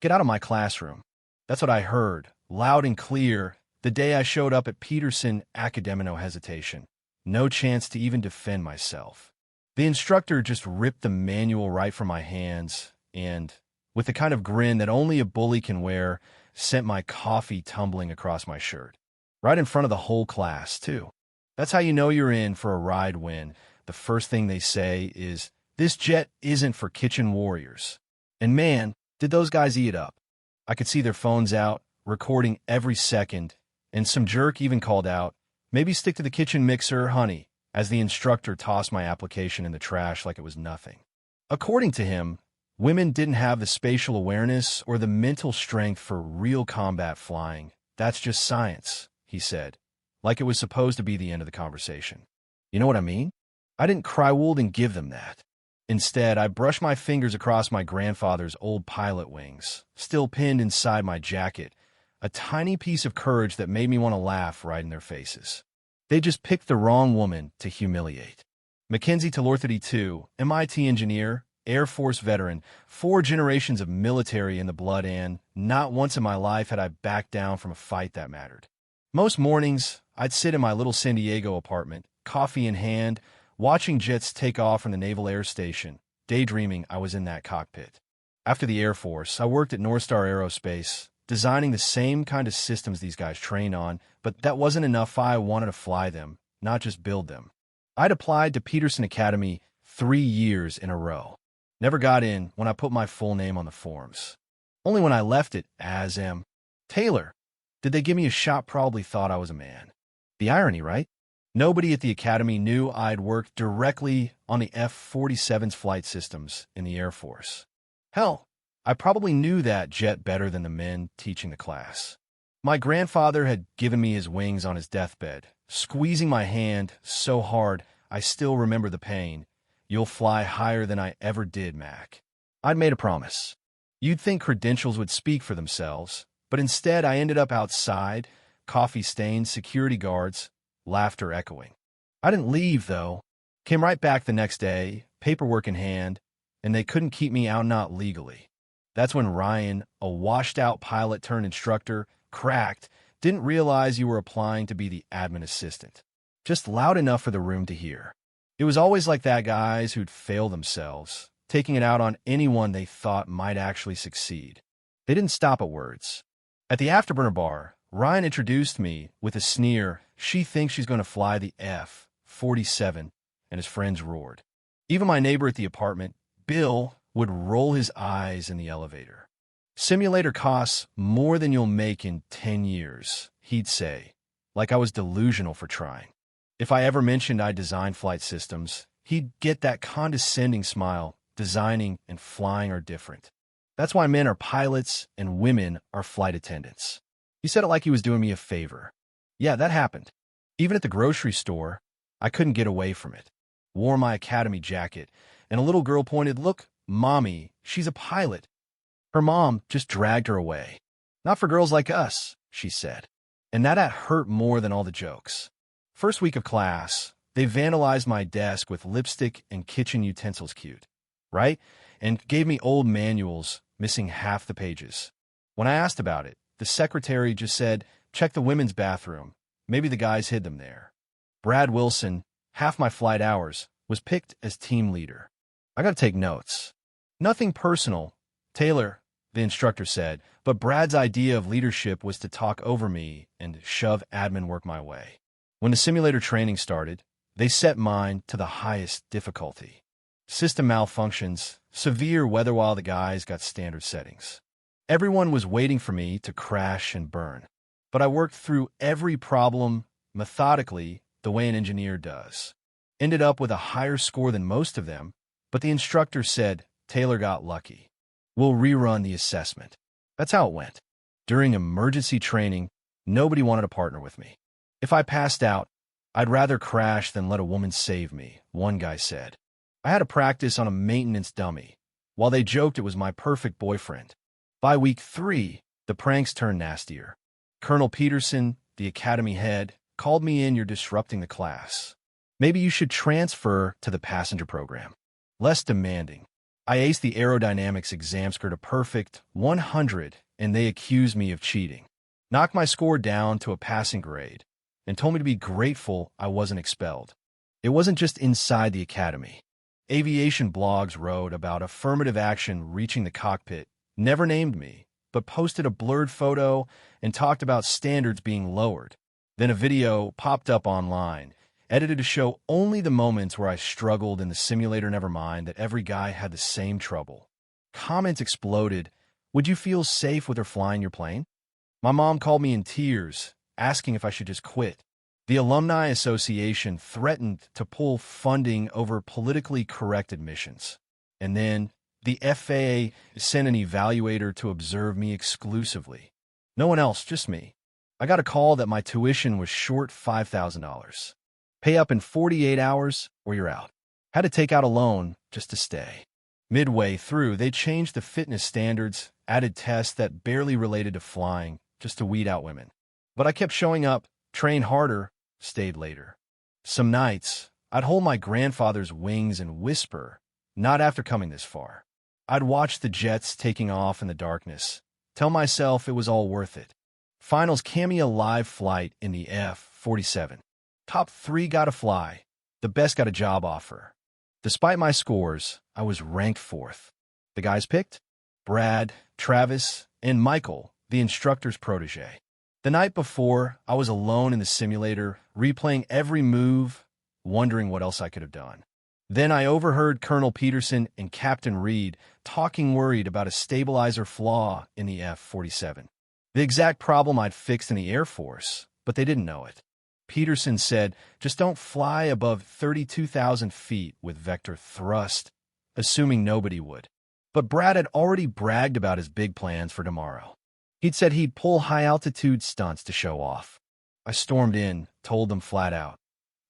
Get out of my classroom. That's what I heard, loud and clear, the day I showed up at Peterson Academy. No hesitation. No chance to even defend myself. The instructor just ripped the manual right from my hands and, with the kind of grin that only a bully can wear, sent my coffee tumbling across my shirt. Right in front of the whole class, too. That's how you know you're in for a ride when the first thing they say is, "This jet isn't for kitchen warriors." And man, did those guys eat it up. I could see their phones out, recording every second, and some jerk even called out, "Maybe stick to the kitchen mixer, honey," as the instructor tossed my application in the trash like it was nothing. According to him, women didn't have the spatial awareness or the mental strength for real combat flying. That's just science, he said, like it was supposed to be the end of the conversation. You know what I mean? I didn't cry wolf and give them that. Instead, I brushed my fingers across my grandfather's old pilot wings, still pinned inside my jacket, a tiny piece of courage that made me want to laugh right in their faces. They just picked the wrong woman to humiliate. Mackenzie Taylor, 32, MIT engineer, Air Force veteran, 4 generations of military in the blood, and not once in my life had I backed down from a fight that mattered. Most mornings, I'd sit in my little San Diego apartment, coffee in hand, watching jets take off from the Naval Air Station, daydreaming I was in that cockpit. After the Air Force, I worked at North Star Aerospace, designing the same kind of systems these guys train on, but that wasn't enough. I wanted to fly them, not just build them. I'd applied to Peterson Academy 3 years in a row. Never got in when I put my full name on the forms. Only when I left it as M. Taylor did they give me a shot. Probably thought I was a man. The irony, right? Nobody at the Academy knew I'd worked directly on the F-47's flight systems in the Air Force. Hell, I probably knew that jet better than the men teaching the class. My grandfather had given me his wings on his deathbed, squeezing my hand so hard I still remember the pain. "You'll fly higher than I ever did, Mac." I'd made a promise. You'd think credentials would speak for themselves, but instead I ended up outside, coffee-stained, security guards, laughter echoing. I didn't leave, though. Came right back the next day, paperwork in hand, and they couldn't keep me out, not legally. That's when Ryan, a washed-out pilot turned instructor, cracked, "Didn't realize you were applying to be the admin assistant." Just loud enough for the room to hear. It was always like that, guys who'd fail themselves, taking it out on anyone they thought might actually succeed. They didn't stop at words. At the Afterburner bar, Ryan introduced me with a sneer. "She thinks she's going to fly the F-47, and his friends roared. Even my neighbor at the apartment, Bill, would roll his eyes in the elevator. "Simulator costs more than you'll make in 10 years, he'd say, like I was delusional for trying. If I ever mentioned I designed flight systems, he'd get that condescending smile. Designing and flying are different. That's why men are pilots and women are flight attendants. He said it like he was doing me a favor. Yeah, that happened. Even at the grocery store, I couldn't get away from it. Wore my Academy jacket, and a little girl pointed, "Look, Mommy, she's a pilot." Her mom just dragged her away. "Not for girls like us," she said. And that hurt more than all the jokes. First week of class, they vandalized my desk with lipstick and kitchen utensils. Cute, right? And gave me old manuals, missing half the pages. When I asked about it, the secretary just said, "Check the women's bathroom. Maybe the guys hid them there." Brad Wilson, half my flight hours, was picked as team leader. I got to take notes. Nothing personal, Taylor, the instructor said, but Brad's idea of leadership was to talk over me and shove admin work my way. When the simulator training started, they set mine to the highest difficulty. System malfunctions, severe weather while the guys got standard settings. Everyone was waiting for me to crash and burn. But I worked through every problem methodically the way an engineer does. Ended up with a higher score than most of them, but the instructor said, "Taylor got lucky. We'll rerun the assessment." That's how it went. During emergency training, nobody wanted to partner with me. If I passed out, I'd rather crash than let a woman save me, one guy said. I had to practice on a maintenance dummy, while they joked it was my perfect boyfriend. By week 3, the pranks turned nastier. Colonel Peterson, the academy head, called me in. "You're disrupting the class. Maybe you should transfer to the passenger program. Less demanding." I aced the aerodynamics exam, scored a perfect 100, and they accused me of cheating. Knocked my score down to a passing grade, and told me to be grateful I wasn't expelled. It wasn't just inside the academy. Aviation blogs wrote about affirmative action reaching the cockpit, never named me, but posted a blurred photo and talked about standards being lowered. Then a video popped up online, edited to show only the moments where I struggled in the simulator, never mind that every guy had the same trouble. Comments exploded. Would you feel safe with her flying your plane? My mom called me in tears, asking if I should just quit. The Alumni Association threatened to pull funding over politically correct admissions. And then the FAA sent an evaluator to observe me exclusively. No one else, just me. I got a call that my tuition was short $5,000. Pay up in 48 hours or you're out. Had to take out a loan just to stay. Midway through, they changed the fitness standards, added tests that barely related to flying, just to weed out women. But I kept showing up, trained harder, stayed later. Some nights, I'd hold my grandfather's wings and whisper, not after coming this far. I'd watch the jets taking off in the darkness, tell myself it was all worth it. Finals cameo live flight in the F-47. Top 3 got to fly. The best got a job offer. Despite my scores, I was ranked 4th. The guys picked? Brad, Travis, and Michael, the instructor's protege. The night before, I was alone in the simulator, replaying every move, wondering what else I could have done. Then I overheard Colonel Peterson and Captain Reed talking worried about a stabilizer flaw in the F-47. The exact problem I'd fixed in the Air Force, but they didn't know it. Peterson said, just don't fly above 32,000 feet with vector thrust, assuming nobody would. But Brad had already bragged about his big plans for tomorrow. He'd said he'd pull high-altitude stunts to show off. I stormed in, told them flat out,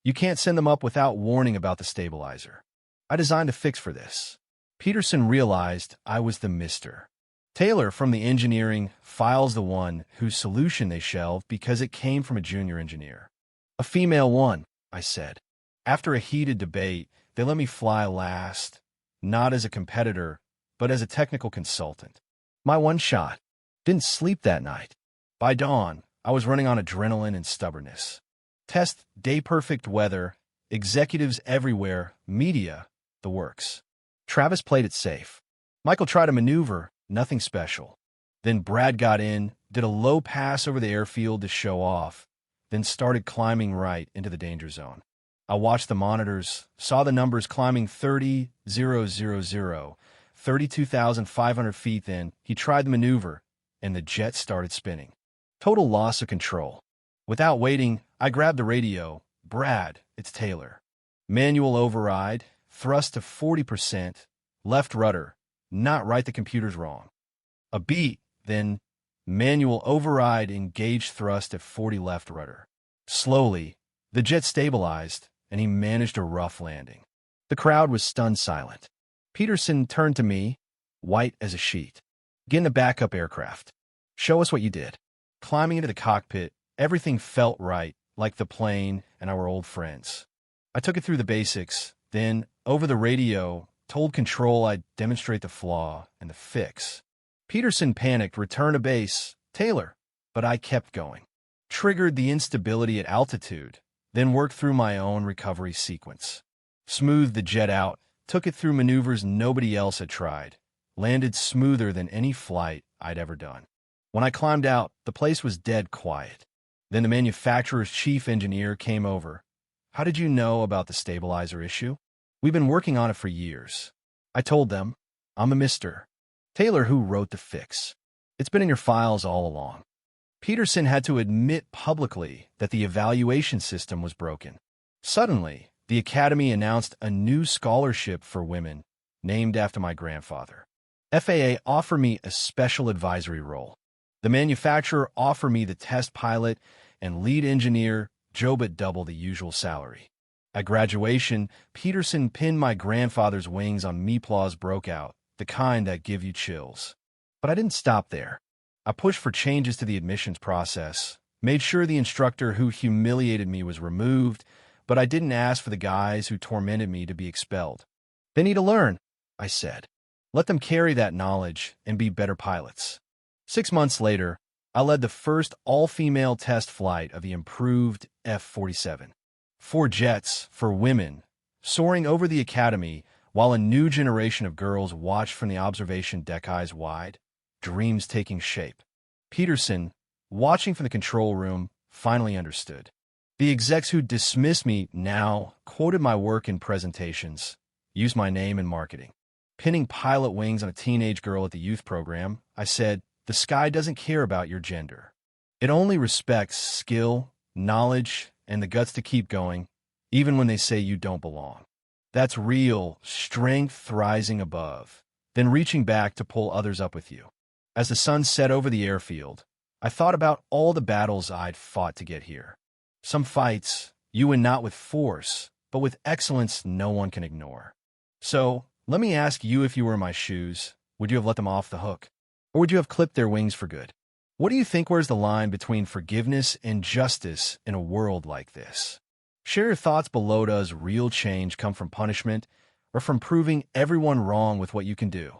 you can't send them up without warning about the stabilizer. I designed a fix for this. Peterson realized I was the mister. Taylor from the engineering file's the one whose solution they shelved because it came from a junior engineer. A female one, I said. After a heated debate, they let me fly last, not as a competitor, but as a technical consultant. My one shot. Didn't sleep that night. By dawn, I was running on adrenaline and stubbornness. Test, day-perfect weather, executives everywhere, media, the works. Travis played it safe. Michael tried a maneuver, nothing special. Then Brad got in, did a low pass over the airfield to show off, then started climbing right into the danger zone. I watched the monitors, saw the numbers climbing 30,000, 32,500 feet. Then he tried the maneuver, and the jet started spinning. Total loss of control. Without waiting, I grabbed the radio. Brad, it's Taylor. Manual override, thrust to 40%, left rudder, not right, the computer's wrong. A beat, then manual override, engaged thrust at 40 left rudder. Slowly, the jet stabilized, and he managed a rough landing. The crowd was stunned silent. Peterson turned to me, white as a sheet. Get in the backup aircraft. Show us what you did. Climbing into the cockpit, everything felt right, like the plane and our old friends. I took it through the basics, then, over the radio, told control I'd demonstrate the flaw and the fix. Peterson panicked, return to base, Taylor, but I kept going. Triggered the instability at altitude, then worked through my own recovery sequence. Smoothed the jet out, took it through maneuvers nobody else had tried, landed smoother than any flight I'd ever done. When I climbed out, the place was dead quiet. Then the manufacturer's chief engineer came over. How did you know about the stabilizer issue? We've been working on it for years. I told them, I'm a Mr. Taylor who wrote the fix. It's been in your files all along. Peterson had to admit publicly that the evaluation system was broken. Suddenly, the Academy announced a new scholarship for women, named after my grandfather. FAA offered me a special advisory role. The manufacturer offered me the test pilot and lead engineer, job at double the usual salary. At graduation, Peterson pinned my grandfather's wings on me. Applause broke out, the kind that give you chills. But I didn't stop there. I pushed for changes to the admissions process, made sure the instructor who humiliated me was removed, but I didn't ask for the guys who tormented me to be expelled. They need to learn, I said. Let them carry that knowledge and be better pilots. 6 months later, I led the first all-female test flight of the improved F-47. 4 jets for women, soaring over the academy while a new generation of girls watched from the observation deck eyes wide, dreams taking shape. Peterson, watching from the control room, finally understood. The execs who dismissed me now quoted my work in presentations, used my name in marketing. Pinning pilot wings on a teenage girl at the youth program, I said, "The sky doesn't care about your gender. It only respects skill, knowledge, and the guts to keep going, even when they say you don't belong." That's real strength rising above, then reaching back to pull others up with you. As the sun set over the airfield, I thought about all the battles I'd fought to get here. Some fights, you win not with force, but with excellence no one can ignore. So, let me ask you, if you were in my shoes, would you have let them off the hook? Or would you have clipped their wings for good? What do you think, where's the line between forgiveness and justice in a world like this? Share your thoughts below. Does real change come from punishment or from proving everyone wrong with what you can do?